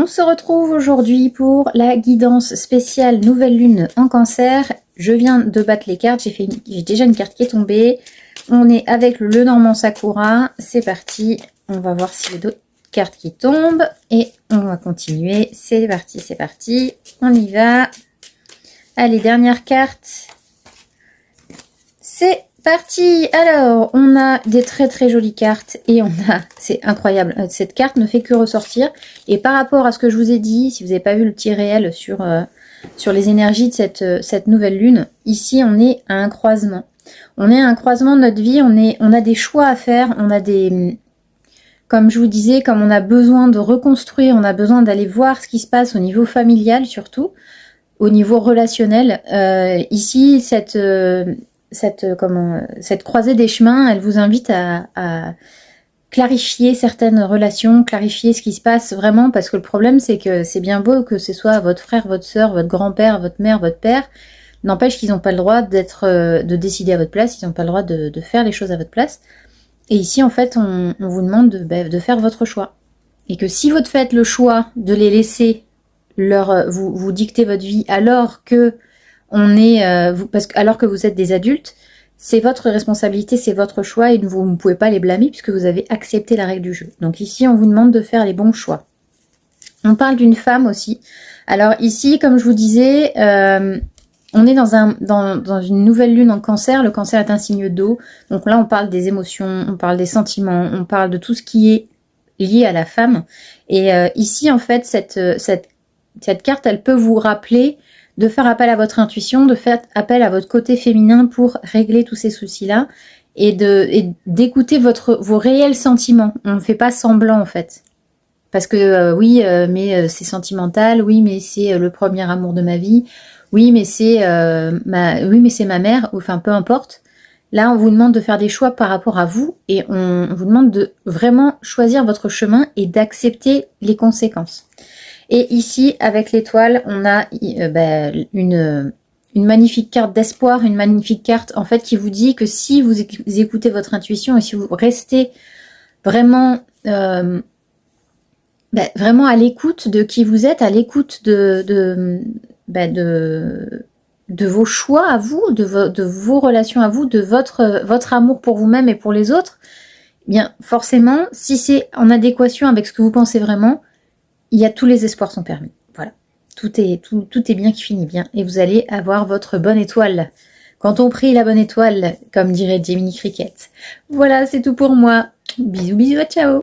On se retrouve aujourd'hui pour la guidance spéciale nouvelle lune en cancer. Je viens de battre les cartes, j'ai déjà une carte qui est tombée. On est avec le Lenormand Sakura, c'est parti. On va voir s'il y a d'autres cartes qui tombent et on va continuer. C'est parti, on y va. Allez, dernière carte. C'est parti. Alors, on a des très jolies cartes et c'est incroyable, cette carte ne fait que ressortir. Et par rapport à ce que je vous ai dit, si vous n'avez pas vu le petit réel sur les énergies de cette nouvelle lune, ici on est à un croisement. On est à un croisement de notre vie, on a des choix à faire, comme je vous disais, comme on a besoin de reconstruire, on a besoin d'aller voir ce qui se passe au niveau familial surtout, au niveau relationnel. Ici, cette croisée des chemins, elle vous invite à clarifier certaines relations, clarifier ce qui se passe vraiment, parce que le problème c'est que c'est bien beau que ce soit votre frère, votre soeur, votre grand-père, votre mère, votre père, n'empêche qu'ils n'ont pas le droit de décider à votre place, ils n'ont pas le droit de faire les choses à votre place. Et ici en fait on vous demande de faire votre choix. Et que si vous faites le choix de les laisser vous dicter votre vie alors que alors que vous êtes des adultes, c'est votre responsabilité, c'est votre choix et vous ne pouvez pas les blâmer puisque vous avez accepté la règle du jeu. Donc ici, on vous demande de faire les bons choix. On parle d'une femme aussi. Alors ici, comme je vous disais, on est dans une nouvelle lune en cancer. Le cancer est un signe d'eau. Donc là, on parle des émotions, on parle des sentiments, on parle de tout ce qui est lié à la femme. Et ici, en fait, cette carte, elle peut vous rappeler de faire appel à votre intuition, de faire appel à votre côté féminin pour régler tous ces soucis-là et d'écouter vos réels sentiments. On ne fait pas semblant en fait. Parce que oui, mais c'est sentimental, oui, mais c'est le premier amour de ma vie, oui, mais c'est ma mère, enfin peu importe. Là, on vous demande de faire des choix par rapport à vous et on vous demande de vraiment choisir votre chemin et d'accepter les conséquences. Et ici, avec l'étoile, on a une magnifique carte d'espoir, une magnifique carte en fait qui vous dit que si vous écoutez votre intuition et si vous restez vraiment, vraiment à l'écoute de qui vous êtes, à l'écoute de vos choix à vous, de vos relations à vous, de votre amour pour vous-même et pour les autres, eh bien forcément, si c'est en adéquation avec ce que vous pensez vraiment, tous les espoirs sont permis. Voilà. Tout est bien qui finit bien. Et vous allez avoir votre bonne étoile. Quand on prie la bonne étoile, comme dirait Jiminy Cricket. Voilà, c'est tout pour moi. Bisous, ciao.